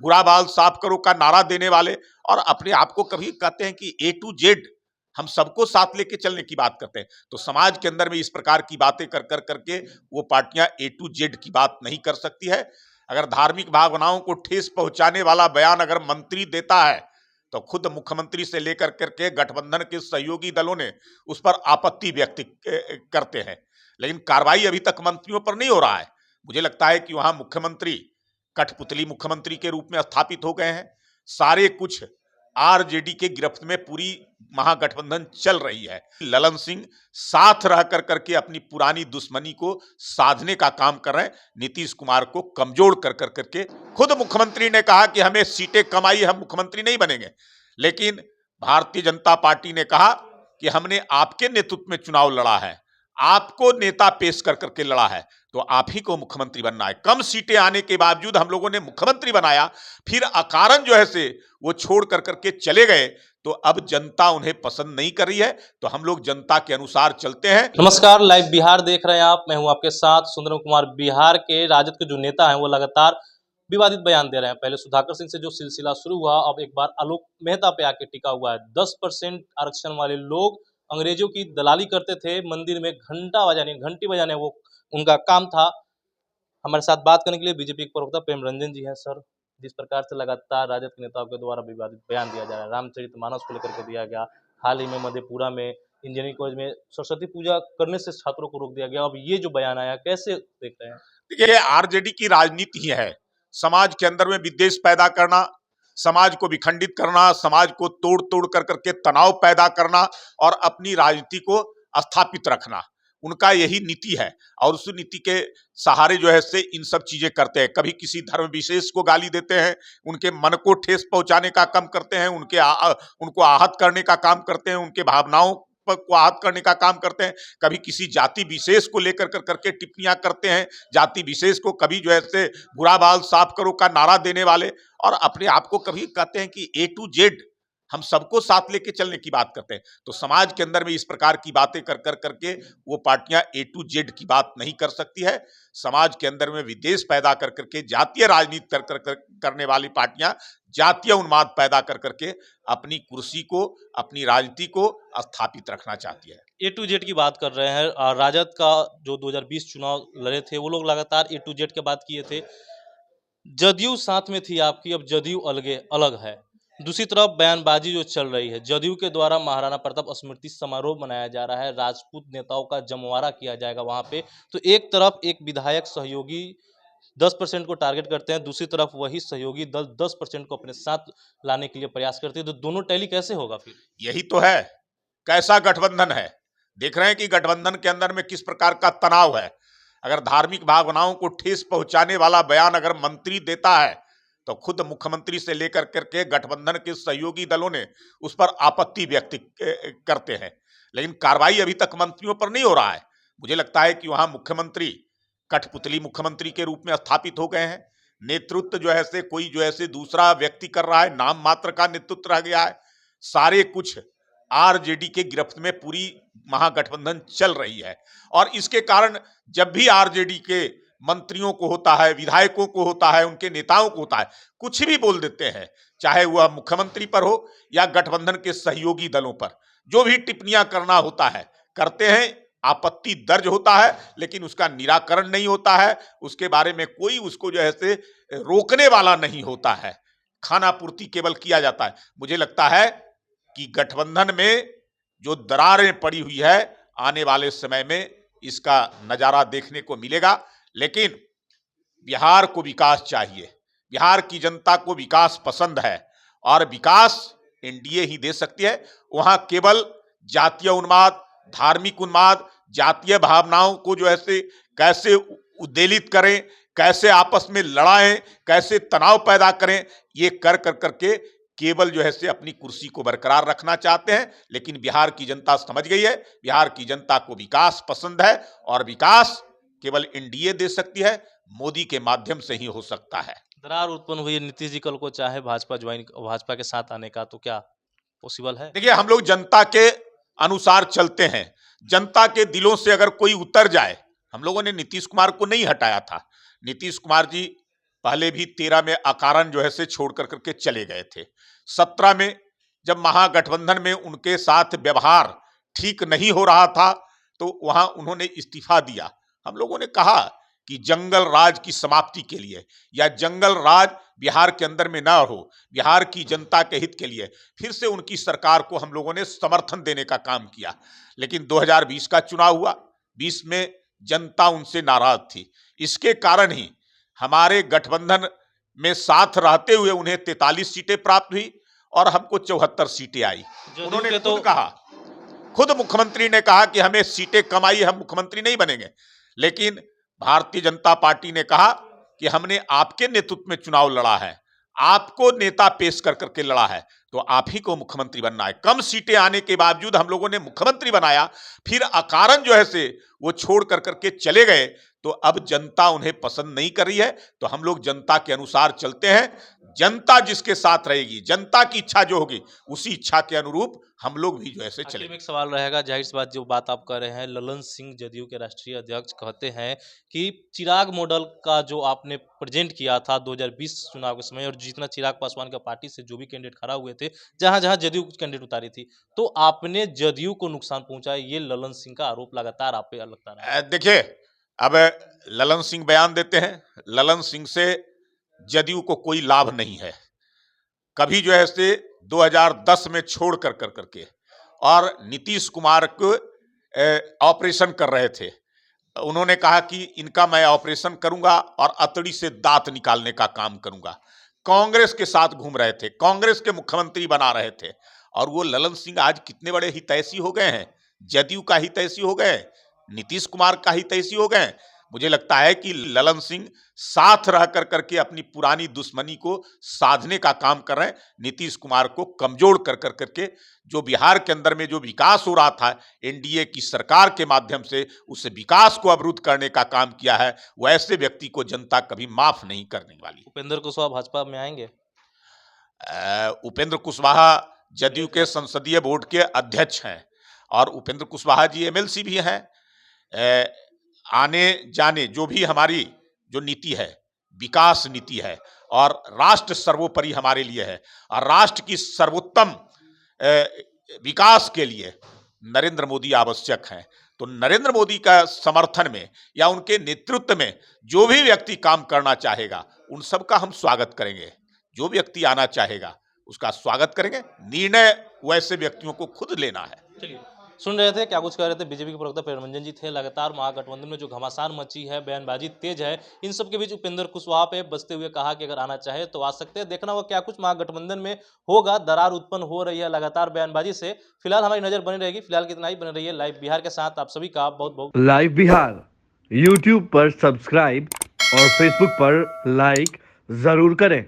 बुरा बाल साफ करो का नारा देने वाले, और अपने आप को कभी कहते हैं कि A to Z हम सबको साथ लेके चलने की बात करते हैं। तो समाज के अंदर में इस प्रकार की बातें कर कर करके वो पार्टियां A to Z की बात नहीं कर सकती है। अगर धार्मिक भावनाओं को ठेस पहुंचाने वाला बयान अगर मंत्री देता है तो खुद मुख्यमंत्री से लेकर करके गठबंधन के सहयोगी दलों ने उस पर आपत्ति व्यक्त करते हैं, लेकिन कार्रवाई अभी तक मंत्रियों पर नहीं हो रहा है। मुझे लगता है कि वहां मुख्यमंत्री कठपुतली मुख्यमंत्री के रूप में स्थापित हो गए हैं। सारे कुछ आरजेडी के गिरफ्त में पूरी महागठबंधन चल रही है। ललन सिंह साथ रह कर करके अपनी पुरानी दुश्मनी को साधने का काम कर रहे हैं, नीतीश कुमार को कमजोर कर कर करके। खुद मुख्यमंत्री ने कहा कि हमें सीटें कम आई, हम मुख्यमंत्री नहीं बनेंगे, लेकिन भारतीय जनता पार्टी ने कहा कि हमने आपके नेतृत्व में चुनाव लड़ा है, आपको नेता पेश कर करके लड़ा है, तो आप ही को मुख्यमंत्री बनना है। कम सीटें आने के बावजूद हम लोगों ने मुख्यमंत्री बनाया, फिर अकारण जो है से वो छोड़ कर करके चले गए, तो अब जनता उन्हें पसंद नहीं कर रही है, तो हम लोग जनता के अनुसार चलते हैं। नमस्कार, लाइव बिहार देख रहे हैं आप, मैं हूं आपके साथ सुंदरम कुमार। बिहार के राजद के जो नेता हैं वो लगातार विवादित बयान दे रहे हैं। पहले सुधाकर सिंह से जो सिलसिला शुरू हुआ, अब एक बार आलोक मेहता पे आके टिका हुआ है। 10% आरक्षण वाले लोग अंग्रेजों की दलाली करते थे, मंदिर में घंटी बजाने वो उनका काम था। हमारे साथ बात करने के लिए बीजेपी के प्रवक्ता प्रेम रंजन जी हैं। सर, जिस प्रकार से लगातार राजद के नेताओं के द्वारा विवादित बयान दिया जा रहा है, रामचरितमानस को लेकर के दिया गया, हाल ही में मधेपुरा में इंजीनियरिंग कॉलेज में सरस्वती पूजा करने से छात्रों को रोक दिया गया, अब ये जो बयान आया कैसे देख रहे हैं? देखिए, आरजेडी की राजनीति ही है समाज के अंदर में विद्वेष पैदा करना, समाज को विखंडित करना, समाज को तोड़ तोड़ कर करके तनाव पैदा करना और अपनी राजनीति को स्थापित रखना। उनका यही नीति है और उस नीति के सहारे जो है से इन सब चीजें करते हैं। कभी किसी धर्म विशेष को गाली देते हैं, उनके मन को ठेस पहुंचाने का काम करते हैं, उनको आहत करने का काम करते हैं, उनके भावनाओं को आहत करने का काम करते हैं। कभी किसी जाति विशेष को लेकर करके टिप्पणियां करते हैं, जाति विशेष को कभी जो है से बुरा बाल साफ करो का नारा देने वाले, और अपने आप को कभी कहते हैं कि A to Z हम सबको साथ लेके चलने की बात करते हैं। तो समाज के अंदर में इस प्रकार की बातें कर कर करके वो पार्टियां A to Z की बात नहीं कर सकती है। समाज के अंदर में विद्वेष पैदा कर करके जातीय राजनीति करने वाली पार्टियां जातीय उन्माद पैदा कर करके अपनी कुर्सी को, अपनी राजनीति को स्थापित रखना चाहती है। A to Z की बात कर रहे हैं। राजद का जो 2020 चुनाव लड़े थे वो लोग लगातार A to Z की बात किए थे। जदयू साथ में थी आपकी, अब जदयू अलग है। दूसरी तरफ बयानबाजी जो चल रही है, जदयू के द्वारा महाराणा प्रताप स्मृति समारोह मनाया जा रहा है, राजपूत नेताओं का जमवारा किया जाएगा वहां पे। तो एक तरफ एक विधायक सहयोगी 10% को टारगेट करते हैं, दूसरी तरफ वही सहयोगी दल 10% को अपने साथ लाने के लिए प्रयास करते हैं, तो दोनों टैली कैसे होगा फिर? यही तो है, कैसा गठबंधन है। देख रहे हैं कि गठबंधन के अंदर में किस प्रकार का तनाव है। अगर धार्मिक भावनाओं को ठेस पहुंचाने वाला बयान अगर मंत्री देता है तो खुद मुख्यमंत्री से लेकर करके गठबंधन के सहयोगी दलों ने उस पर आपत्ति व्यक्त करते हैं, लेकिन कार्रवाई अभी तक मंत्रियों पर नहीं हो रहा है। मुझे लगता है कि वहां मुख्यमंत्री कठपुतली मुख्यमंत्री के रूप में स्थापित हो गए हैं। नेतृत्व जो है से कोई जो है से दूसरा व्यक्ति कर रहा है, नाम मात्र का नेतृत्व रह गया है। सारे कुछ आरजेडी के गिरफ्त में पूरी महागठबंधन चल रही है, और इसके कारण जब भी आरजेडी के मंत्रियों को होता है, विधायकों को होता है, उनके नेताओं को होता है, कुछ भी बोल देते हैं, चाहे वह मुख्यमंत्री पर हो या गठबंधन के सहयोगी दलों पर, जो भी टिप्पणियां करना होता है करते हैं। आपत्ति दर्ज होता है, लेकिन उसका निराकरण नहीं होता है, उसके बारे में कोई उसको जो है से रोकने वाला नहीं होता है, खाना पूर्ति केवल किया जाता है। मुझे लगता है कि गठबंधन में जो दरारें पड़ी हुई है, आने वाले समय में इसका नजारा देखने को मिलेगा। लेकिन बिहार को विकास चाहिए, बिहार की जनता को विकास पसंद है, और विकास एनडीए ही दे सकती है। वहां केवल जातीय उन्माद, धार्मिक उन्माद, जातीय भावनाओं को जो है से कैसे उद्वेलित करें, कैसे आपस में लड़ाएं, कैसे तनाव पैदा करें, ये कर करके केवल जो है से अपनी कुर्सी को बरकरार रखना चाहते हैं। लेकिन बिहार की जनता समझ गई है, बिहार की जनता को विकास पसंद है, और विकास केवल एनडीए दे सकती है, मोदी के माध्यम से ही हो सकता है। दरार उत्पन्न हुई है, नीतीश जी कल को चाहे भाजपा के साथ आने का, तो क्या पॉसिबल है? देखिए, हम लोग जनता के अनुसार चलते हैं। जनता के दिलों से अगर कोई उतर जाए, हम लोगों ने नीतीश कुमार को नहीं हटाया था। नीतीश कुमार जी पहले भी 13 में अकारण जो है से छोड़ कर करके चले गए थे। 17 में जब महागठबंधन में उनके साथ व्यवहार ठीक नहीं हो रहा था तो वहां उन्होंने इस्तीफा दिया। हम लोगों ने कहा कि जंगल राज की समाप्ति के लिए या जंगल राज बिहार के अंदर में ना हो, बिहार की जनता के हित के लिए फिर से उनकी सरकार को हम लोगों ने समर्थन देने का काम किया। लेकिन 2020 का चुनाव हुआ, 20 में जनता उनसे नाराज थी। इसके कारण ही हमारे गठबंधन में साथ रहते हुए उन्हें 43 सीटें प्राप्त हुई और हमको 74 सीटें आई। उन्होंने तो कहा, खुद मुख्यमंत्री ने कहा कि हमें सीटें कम आई, हम मुख्यमंत्री नहीं बनेंगे। लेकिन भारतीय जनता पार्टी ने कहा कि हमने आपके नेतृत्व में चुनाव लड़ा है, आपको नेता पेश कर करके लड़ा है, तो आप ही को मुख्यमंत्री बनना है। कम सीटें आने के बावजूद हम लोगों ने मुख्यमंत्री बनाया, फिर अकारण जो है से वो छोड़ कर करके चले गए। तो अब जनता उन्हें पसंद नहीं कर रही है, तो हम लोग जनता के अनुसार चलते हैं। जनता जिसके साथ रहेगी, जनता की इच्छा जो होगी उसी इच्छा के अनुरूप हम लोग भी जो है से चलेंगे। एक सवाल रहेगा, जाहिर सी बात जो बात आप कर रहे हैं, ललन सिंह जदयू के राष्ट्रीय अध्यक्ष कहते हैं कि चिराग मॉडल का जो आपने प्रेजेंट किया था 2020 चुनाव के समय, और जितना चिराग पासवान का पार्टी से जो भी कैंडिडेट खड़ा हुए थे, जहां जहां जदयू कैंडिडेट उतारी थी, तो आपने जदयू को नुकसान पहुंचाया, ये ललन सिंह का आरोप लगातार आप पे लगता रहा। देखिए, अब ललन सिंह बयान देते हैं, ललन सिंह से जदयू को कोई लाभ नहीं है। कभी जो है से 2010 में छोड़ कर करके और नीतीश कुमार को ऑपरेशन कर रहे थे। उन्होंने कहा कि इनका मैं ऑपरेशन करूंगा और अतड़ी से दांत निकालने का काम करूंगा। कांग्रेस के साथ घूम रहे थे, कांग्रेस के मुख्यमंत्री बना रहे थे, और वो ललन सिंह आज कितने बड़े हितैषी हो गए हैं, जदयू का हितैषी हो गए, नीतीश कुमार का हितैषी हो गए। मुझे लगता है कि ललन सिंह साथ रह कर करके अपनी पुरानी दुश्मनी को साधने का काम कर रहे हैं। नीतीश कुमार को कमजोर कर करके जो बिहार के अंदर में जो विकास हो रहा था एनडीए की सरकार के माध्यम से, उस विकास को अवरुद्ध करने का काम किया है। वैसे व्यक्ति को जनता कभी माफ नहीं करने वाली। उपेंद्र कुशवाहा भाजपा में आएंगे? उपेंद्र कुशवाहा जदयू के संसदीय बोर्ड के अध्यक्ष हैं और उपेंद्र कुशवाहा जी एमएलसी भी हैं। आने जाने जो भी हमारी जो नीति है, विकास नीति है, और राष्ट्र सर्वोपरि हमारे लिए है, और राष्ट्र की सर्वोत्तम विकास के लिए नरेंद्र मोदी आवश्यक हैं। तो नरेंद्र मोदी का समर्थन में या उनके नेतृत्व में जो भी व्यक्ति काम करना चाहेगा उन सब का हम स्वागत करेंगे। जो व्यक्ति आना चाहेगा उसका स्वागत करेंगे। निर्णय वैसे व्यक्तियों को खुद लेना है। चलिए, सुन रहे थे क्या कुछ कह रहे थे बीजेपी के प्रवक्ता प्रियरंजन जी थे। लगातार महागठबंधन में जो घमासान मची है, बयानबाजी तेज है, इन सब के बीच उपेंद्र कुशवाहा पे बसते हुए कहा कि अगर आना चाहे तो आ सकते हैं। देखना होगा क्या कुछ महागठबंधन में होगा। दरार उत्पन्न हो रही है लगातार बयानबाजी से। फिलहाल हमारी नजर बनी रहेगी। फिलहाल कितना ही बने रहिए लाइव बिहार के साथ। आप सभी का बहुत बहुत लाइव बिहार यूट्यूब पर सब्सक्राइब और फेसबुक पर लाइक जरूर करें।